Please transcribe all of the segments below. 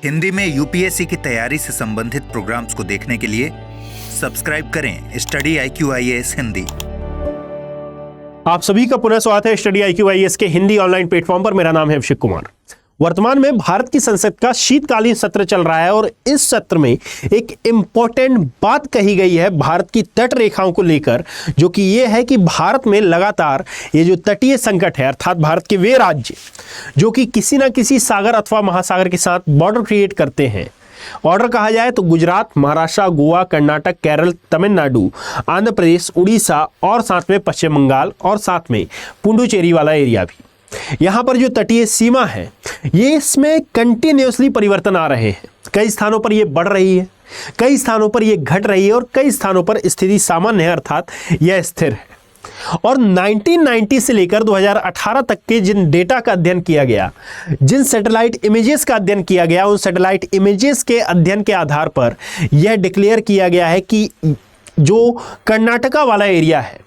हिंदी में यूपीएससी की तैयारी से संबंधित प्रोग्राम्स को देखने के लिए सब्सक्राइब करें स्टडी IQIAS हिंदी। आप सभी का पुनः स्वागत है स्टडी IQIAS के हिंदी ऑनलाइन प्लेटफॉर्म पर। मेरा नाम है अभिषेक कुमार। वर्तमान में भारत की संसद का शीतकालीन सत्र चल रहा है और इस सत्र में एक इंपॉर्टेंट बात कही गई है भारत की तट रेखाओं को लेकर, जो कि ये है कि भारत में लगातार ये जो तटीय संकट है, अर्थात भारत के वे राज्य जो कि किसी ना किसी सागर अथवा महासागर के साथ बॉर्डर क्रिएट करते हैं। ऑर्डर कहा जाए तो गुजरात, महाराष्ट्र, गोवा, कर्नाटक, केरल, तमिलनाडु, आंध्र प्रदेश, उड़ीसा और साथ में पश्चिम बंगाल और साथ में पुडुचेरी वाला एरिया भी। यहाँ पर जो तटीय सीमा है ये इसमें कंटिन्यूसली परिवर्तन आ रहे हैं। कई स्थानों पर ये बढ़ रही है, कई स्थानों पर ये घट रही है और कई स्थानों पर स्थिति सामान्य है, अर्थात यह स्थिर है। और 1990 से लेकर 2018 तक के जिन डेटा का अध्ययन किया गया, जिन सैटेलाइट इमेजेस का अध्ययन किया गया, उन सैटेलाइट इमेजेस के अध्ययन के आधार पर यह डिक्लेयर किया गया है कि जो कर्नाटका वाला एरिया है,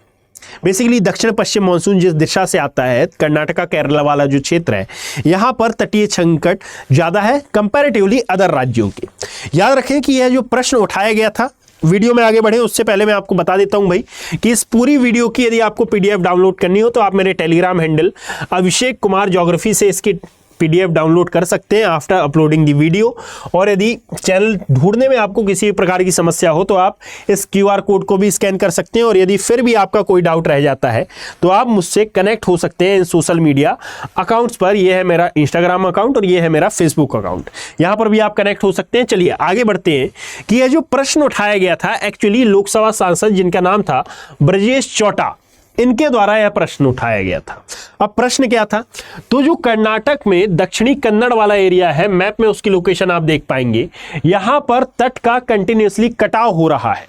बेसिकली दक्षिण पश्चिम मानसून जिस दिशा से आता है, कर्नाटका केरला वाला जो क्षेत्र है, यहाँ पर तटीय संकट ज़्यादा है कंपैरेटिवली अदर राज्यों के। याद रखें कि यह जो प्रश्न उठाया गया था, वीडियो में आगे बढ़े उससे पहले मैं आपको बता देता हूं भाई कि इस पूरी वीडियो की यदि आपको PDF डाउनलोड करनी हो तो आप मेरे Telegram handle Abhishek Kumar geography से इसकी PDF डाउनलोड कर सकते हैं आफ्टर अपलोडिंग दी वीडियो। और यदि चैनल ढूंढने में आपको किसी प्रकार की समस्या हो तो आप इस QR कोड को भी स्कैन कर सकते हैं। और यदि फिर भी आपका कोई डाउट रह जाता है तो आप मुझसे कनेक्ट हो सकते हैं इन सोशल मीडिया अकाउंट्स पर। यह है मेरा इंस्टाग्राम अकाउंट और यह है मेरा फेसबुक अकाउंट, यहाँ पर भी आप कनेक्ट हो सकते हैं। चलिए आगे बढ़ते हैं कि यह जो प्रश्न उठाया गया था, एक्चुअली लोकसभा सांसद जिनका नाम था ब्रजेश चौटा, इनके द्वारा यह प्रश्न उठाया गया था। अब प्रश्न क्या था, तो जो कर्नाटक में दक्षिणी कन्नड़ वाला एरिया है, मैप में उसकी लोकेशन आप देख पाएंगे, यहां पर तट का कंटिन्यूसली कटाव हो रहा है।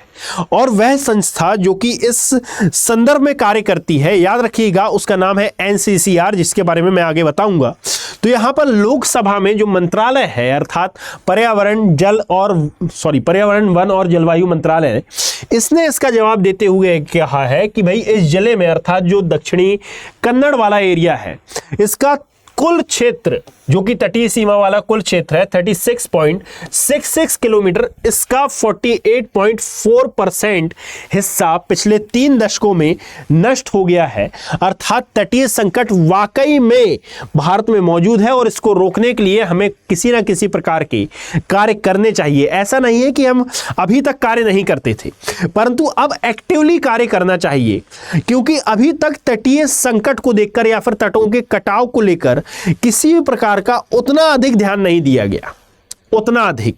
और वह संस्था जो कि इस संदर्भ में कार्य करती है, याद रखिएगा उसका नाम है NCCR, जिसके बारे में मैं आगे बताऊंगा। तो यहां पर लोकसभा में जो मंत्रालय है, अर्थात पर्यावरण वन और जलवायु मंत्रालय है, इसने इसका जवाब देते हुए कहा है कि भाई इस जिले में, अर्थात जो दक्षिणी कन्नड़ वाला एरिया है, इसका कुल क्षेत्र जो कि तटीय सीमा वाला कुल क्षेत्र है 36.66 किलोमीटर, इसका 48.4% हिस्सा पिछले 3 दशकों में नष्ट हो गया है। अर्थात तटीय संकट वाकई में भारत में मौजूद है और इसको रोकने के लिए हमें किसी ना किसी प्रकार के कार्य करने चाहिए। ऐसा नहीं है कि हम अभी तक कार्य नहीं करते थे, परंतु अब एक्टिवली कार्य करना चाहिए, क्योंकि अभी तक तटीय संकट को देखकर या फिर तटों के कटाव को लेकर किसी भी प्रकार का उतना अधिक ध्यान नहीं दिया गया। उतना अधिक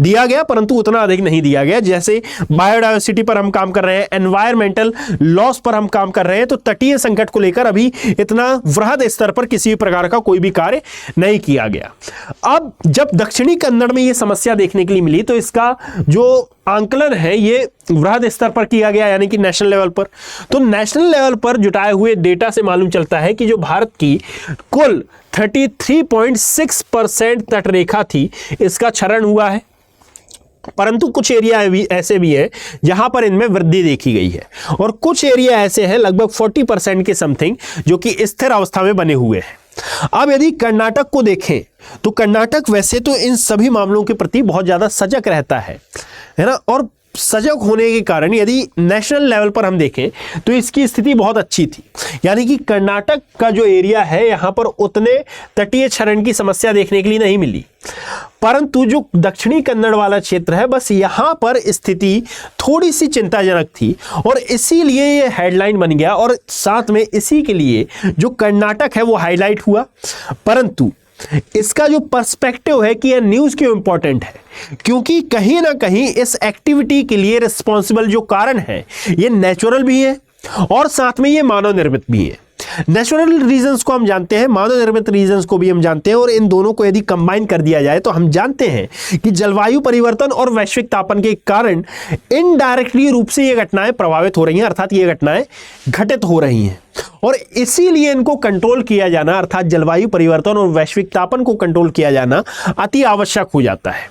दिया गया परंतु उतना अधिक नहीं दिया गया। जैसे बायोडायवर्सिटी पर हम काम कर रहे हैं, एनवायरमेंटल लॉस पर हम काम कर रहे हैं, तो तटीय संकट को लेकर अभी इतना वृहद स्तर पर किसी भी प्रकार का कोई भी कार्य नहीं किया गया। अब जब दक्षिणी कन्नड़ में यह समस्या देखने के लिए मिली तो इसका जो आंकलन है ये वृहद स्तर पर किया गया, यानी कि नेशनल लेवल पर। तो नेशनल लेवल पर जुटाए हुए डेटा से मालूम चलता है कि जो भारत की कुल 33.6% तट रेखा थी, इसका क्षरण हुआ है, परंतु कुछ एरिया ऐसे भी है जहां पर इनमें वृद्धि देखी गई है और कुछ एरिया ऐसे हैं लगभग 40% के समथिंग जो कि स्थिर अवस्था में बने हुए हैं। अब यदि कर्नाटक को देखें तो कर्नाटक वैसे तो इन सभी मामलों के प्रति बहुत ज्यादा सजग रहता है ना, और सजग होने के कारण यदि नेशनल लेवल पर हम देखें तो इसकी स्थिति बहुत अच्छी थी। यानी कि कर्नाटक का जो एरिया है यहां पर उतने तटीय क्षरण की समस्या देखने के लिए नहीं मिली, परंतु जो दक्षिणी कन्नड़ वाला क्षेत्र है, बस यहां पर स्थिति थोड़ी सी चिंताजनक थी और इसीलिए ये हेडलाइन बन गया और साथ में इसी के लिए जो कर्नाटक है वो हाईलाइट हुआ। परंतु इसका जो पर्सपेक्टिव है कि यह न्यूज़ क्यों इंपॉर्टेंट है, क्योंकि कहीं ना कहीं इस एक्टिविटी के लिए रिस्पॉन्सिबल जो कारण है ये नेचुरल भी है और साथ में ये मानव निर्मित भी है। नेचुरल रीजंस को हम जानते हैं, मानव निर्मित रीजंस को भी हम जानते हैं, और इन दोनों को यदि कंबाइन कर दिया जाए तो हम जानते हैं कि जलवायु परिवर्तन और वैश्विक तापन के कारण इनडायरेक्टली रूप से ये घटनाएं प्रभावित हो रही हैं, अर्थात ये घटनाएं घटित हो रही हैं और इसीलिए इनको कंट्रोल किया जाना, अर्थात जलवायु परिवर्तन और वैश्विक तापन को कंट्रोल किया जाना अति आवश्यक हो जाता है।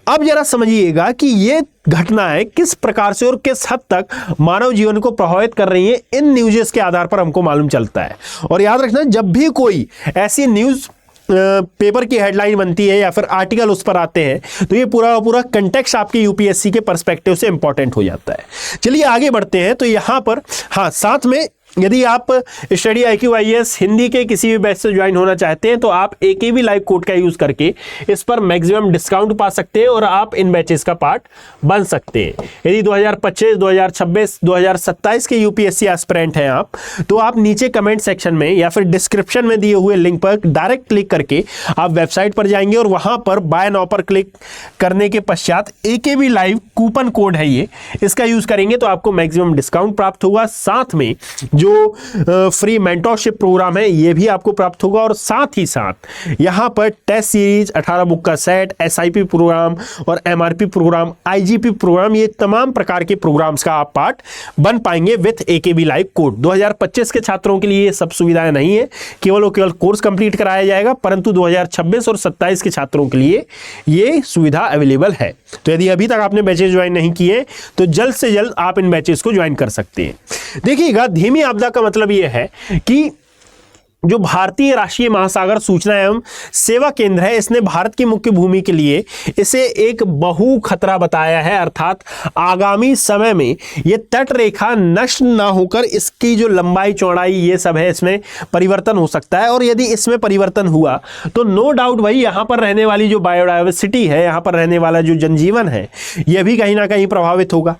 अब जरा समझिएगा कि ये घटनाएं किस प्रकार से और किस हद तक मानव जीवन को प्रभावित कर रही हैं, इन न्यूज़ के आधार पर हमको मालूम चलता है। और याद रखना, जब भी कोई ऐसी न्यूज़ पेपर की हेडलाइन बनती है या फिर आर्टिकल उस पर आते हैं तो ये पूरा कंटेक्स्ट आपके यूपीएससी के पर्सपेक्टिव से इंपॉर्टेंट हो जाता है। चलिए आगे बढ़ते हैं। तो यहाँ पर हाँ, साथ में यदि आप स्टडी IQ IAS हिंदी के किसी भी बैच से ज्वाइन होना चाहते हैं तो आप AKB लाइव कोड का यूज करके इस पर मैक्सिमम डिस्काउंट पा सकते हैं और आप इन बैचेस का पार्ट बन सकते हैं। यदि 2025, 2026, 2027 के यूपीएससी एस्पिरेंट हैं आप, तो आप नीचे कमेंट सेक्शन में या फिर डिस्क्रिप्शन में दिए हुए लिंक पर डायरेक्ट क्लिक करके आप वेबसाइट पर जाएंगे और वहां पर बाय नाउ पर क्लिक करने के पश्चात AKB लाइव कूपन कोड है ये, इसका यूज करेंगे तो आपको मैक्सिमम डिस्काउंट प्राप्त होगा। साथ में जो फ्री मेंटरशिप प्रोग्राम है ये भी आपको प्राप्त होगा और साथ ही साथ यहाँ पर टेस्ट सीरीज, 18 बुक का सेट, SIP प्रोग्राम और MRP प्रोग्राम, IGP प्रोग्राम, ये तमाम प्रकार के प्रोग्राम्स का आप पार्ट बन पाएंगे विथ AKB लाइव कोड। 2025 के छात्रों के लिए ये सब सुविधाएं नहीं है, केवल कोर्स कंप्लीट कराया जाएगा, परंतु 2026 और 27 के छात्रों के लिए ये सुविधा अवेलेबल है। तो यदि अभी तक आपने बैचेस ज्वाइन नहीं किए तो जल्द से जल्द आप इन बैचेस को ज्वाइन कर सकते हैं। देखिएगा, धीमी आपदा का मतलब यह है कि जो भारतीय राष्ट्रीय महासागर सूचना एवं सेवा केंद्र है, इसने भारत की मुख्य भूमि के लिए इसे एक बहु खतरा बताया है। अर्थात आगामी समय में ये तट रेखा नष्ट ना होकर इसकी जो लंबाई चौड़ाई ये सब है इसमें परिवर्तन हो सकता है और यदि इसमें परिवर्तन हुआ तो नो डाउट भाई यहाँ पर रहने वाली जो बायोडाइवर्सिटी है, यहाँ पर रहने वाला जो जनजीवन है, यह भी कहीं ना कहीं प्रभावित होगा।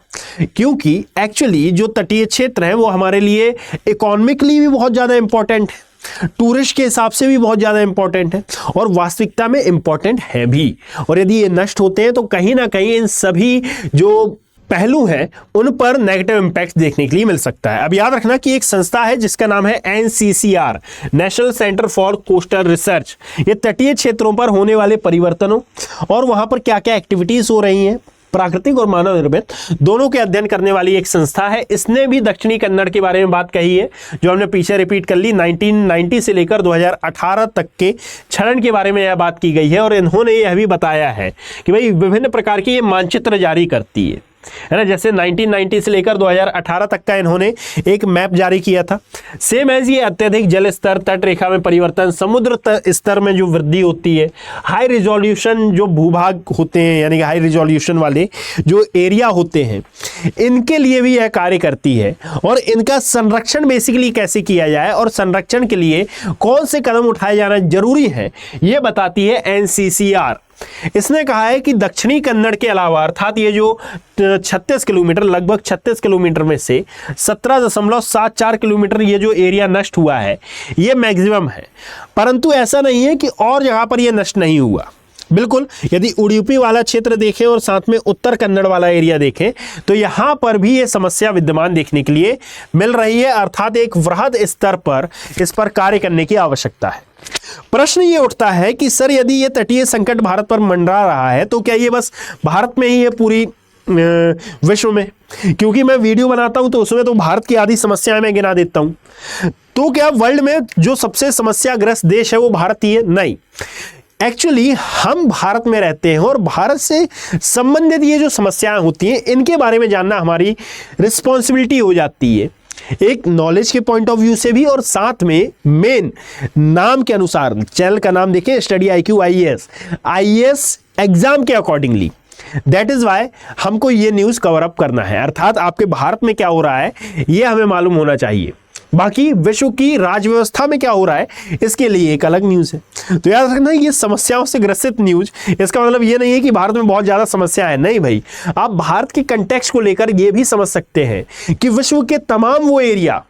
क्योंकि एक्चुअली जो तटीय क्षेत्र है वो हमारे लिए इकोनॉमिकली भी बहुत ज़्यादा इंपॉर्टेंट है, टूरिस्ट के हिसाब से भी बहुत ज़्यादा इंपॉर्टेंट है और वास्तविकता में इंपॉर्टेंट है भी। और यदि ये नष्ट होते हैं तो कहीं ना कहीं इन सभी जो पहलू हैं उन पर नेगेटिव इंपैक्ट देखने के लिए मिल सकता है। अब याद रखना कि एक संस्था है जिसका नाम है NCCR, national centre for coastal research. ये तटीय क्षेत्रों पर होने वाले परिवर्तनों और वहां पर क्या क्या एक्टिविटीज हो रही हैं, प्राकृतिक और मानव निर्मित, दोनों के अध्ययन करने वाली एक संस्था है। इसने भी दक्षिणी कन्नड़ के बारे में बात कही है जो हमने पीछे रिपीट कर ली। 1990 से लेकर 2018 तक के क्षरण के बारे में यह बात की गई है और इन्होंने यह भी बताया है कि भाई विभिन्न प्रकार के ये मानचित्र जारी करती है ना। जैसे 1990 से लेकर 2018 तक का इन्होंने एक मैप जारी किया था। सेम एज ये अत्यधिक जल स्तर, तट रेखा में परिवर्तन, समुद्र स्तर में जो वृद्धि होती है, हाई रिजोल्यूशन जो भूभाग होते हैं यानी कि हाई रिजोल्यूशन वाले जो एरिया होते हैं, इनके लिए भी यह कार्य करती है और इनका संरक्षण बेसिकली कैसे किया जाए और संरक्षण के लिए कौन से कदम उठाए जाना जरूरी है ये बताती है NCCR। इसने कहा है कि दक्षिणी कन्नड़ के अलावा अर्थात ये जो 36 किलोमीटर, लगभग 36 किलोमीटर में से 17.74 किलोमीटर ये जो एरिया नष्ट हुआ है ये मैक्सिमम है, परंतु ऐसा नहीं है कि और जगह पर ये नष्ट नहीं हुआ। बिल्कुल, यदि उडुपी वाला क्षेत्र देखें और साथ में उत्तर कन्नड़ वाला एरिया देखें तो यहां पर भी ये समस्या विद्यमान देखने के लिए मिल रही है। अर्थात एक वृहद स्तर पर इस पर कार्य करने की आवश्यकता है। प्रश्न ये उठता है कि सर यदि ये तटीय संकट भारत पर मंडरा रहा है तो क्या ये बस भारत में ही है पूरी विश्व में? क्योंकि मैं वीडियो बनाता हूं तो उसमें तो भारत की आधी समस्याएं मैं गिना देता हूं, तो क्या वर्ल्ड में जो सबसे समस्याग्रस्त देश है वो भारत ही है? नहीं, एक्चुअली हम भारत में रहते हैं और भारत से संबंधित ये जो समस्याएं होती हैं इनके बारे में जानना हमारी रिस्पॉन्सिबिलिटी हो जाती है, एक नॉलेज के पॉइंट ऑफ व्यू से भी और साथ में मेन नाम के अनुसार। चैनल का नाम देखें, स्टडी IQ IAS एग्जाम के अकॉर्डिंगली। दैट इज वाई हमको ये न्यूज कवर अप करना है, अर्थात आपके भारत में क्या हो रहा है ये हमें मालूम होना चाहिए। बाकी विश्व की राज्य व्यवस्था में क्या हो रहा है इसके लिए एक अलग न्यूज है। तो याद रखना ये समस्याओं से ग्रसित न्यूज, इसका मतलब ये नहीं है कि भारत में बहुत ज्यादा समस्या है, नहीं भाई। आप भारत के कंटेक्स्ट को लेकर ये भी समझ सकते हैं कि विश्व के तमाम वो एरिया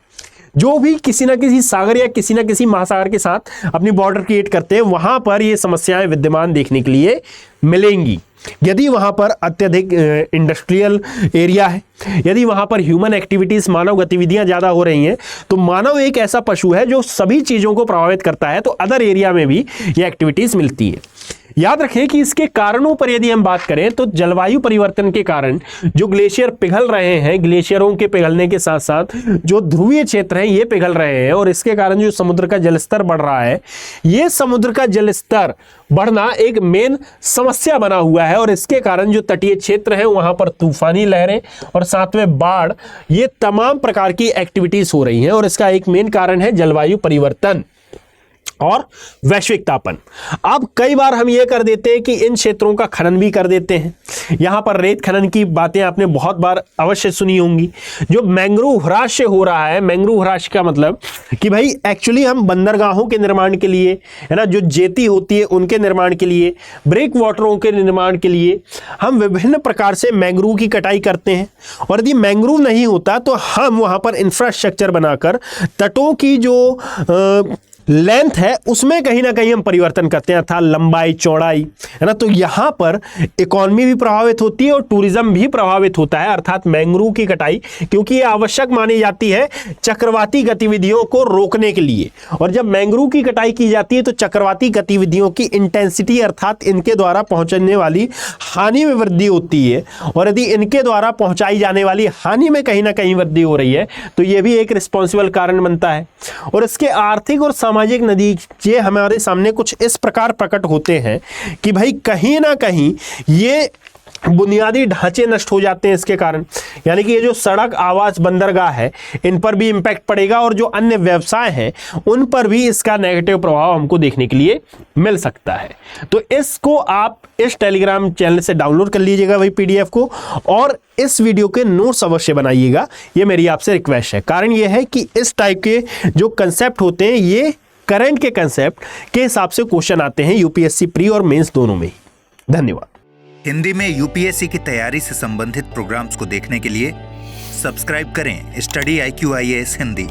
जो भी किसी ना किसी सागर या किसी ना किसी महासागर के साथ अपनी बॉर्डर क्रिएट करते हैं, वहां पर ये समस्याएं विद्यमान देखने के लिए मिलेंगी। यदि वहां पर अत्यधिक इंडस्ट्रियल एरिया है, यदि वहां पर ह्यूमन एक्टिविटीज, मानव गतिविधियां ज्यादा हो रही हैं, तो मानव एक ऐसा पशु है जो सभी चीजों को प्रभावित करता है, तो अदर एरिया में भी ये एक्टिविटीज मिलती है। याद रखें कि इसके कारणों पर यदि हम बात करें तो जलवायु परिवर्तन के कारण जो ग्लेशियर पिघल रहे हैं, ग्लेशियरों के पिघलने के साथ साथ जो ध्रुवीय क्षेत्र हैं ये पिघल रहे हैं और इसके कारण जो समुद्र का जलस्तर बढ़ रहा है, ये समुद्र का जलस्तर बढ़ना एक मेन समस्या बना हुआ है और इसके कारण जो तटीय क्षेत्र है वहां पर तूफानी लहरें और साथ में बाढ़, ये तमाम प्रकार की एक्टिविटीज हो रही हैं और इसका एक मेन कारण है जलवायु परिवर्तन। और वैश्विक तापन। अब कई बार हम ये कर देते हैं कि इन क्षेत्रों का खनन भी कर देते हैं। यहां पर रेत खनन की बातें आपने बहुत बार अवश्य सुनी होंगी। जो मैंग्रोव ह्रास हो रहा है, मैंग्रोव ह्रास का मतलब कि भाई एक्चुअली हम बंदरगाहों के निर्माण के लिए, है ना, जो जेटी होती है उनके निर्माण के लिए, ब्रेक वाटरों के निर्माण के लिए हम विभिन्न प्रकार से मैंग्रोव की कटाई करते हैं। और यदि मैंग्रोव नहीं होता तो हम वहां पर इंफ्रास्ट्रक्चर बनाकर तटों की जो लेंथ है उसमें कहीं ना कहीं हम परिवर्तन करते हैं, अर्थात लंबाई चौड़ाई, है ना। तो यहां पर इकोनॉमी भी प्रभावित होती है और टूरिज्म भी प्रभावित होता है, अर्थात मैंग्रोव की कटाई, क्योंकि ये आवश्यक मानी जाती है चक्रवाती गतिविधियों को रोकने के लिए। और जब मैंग्रोव की कटाई की जाती है तो चक्रवाती गतिविधियों की इंटेंसिटी, अर्थात इनके द्वारा पहुंचने वाली हानि में वृद्धि होती है। और यदि इनके द्वारा पहुंचाई जाने वाली हानि में कहीं ना कहीं वृद्धि हो रही है तो यह भी एक रिस्पॉन्सिबल कारण बनता है। और इसके आर्थिक और सामाजिक नतीजे हमारे सामने कुछ इस प्रकार प्रकट होते हैं कि भाई कहीं ना कहीं ये बुनियादी ढांचे नष्ट हो जाते हैं इसके कारण। यानी कि ये जो सड़क, आवास, बंदरगाह है, इन पर भी इंपैक्ट पड़ेगा और जो अन्य व्यवसाय हैं उन पर भी इसका नेगेटिव प्रभाव हमको देखने के लिए मिल सकता है। तो इसको आप इस टेलीग्राम चैनल से डाउनलोड कर लीजिएगा भाई पीडीएफ को, और इस वीडियो के नोट्स अवश्य बनाइएगा। ये मेरी आपसे रिक्वेस्ट है। कारण ये है कि इस टाइप के जो कंसेप्ट होते हैं ये करंट के कंसेप्ट के हिसाब से क्वेश्चन आते हैं यूपीएससी प्री और मेंस दोनों में ही। धन्यवाद। हिंदी में यूपीएससी की तैयारी से संबंधित प्रोग्राम्स को देखने के लिए सब्सक्राइब करें स्टडी IQ IAS हिंदी।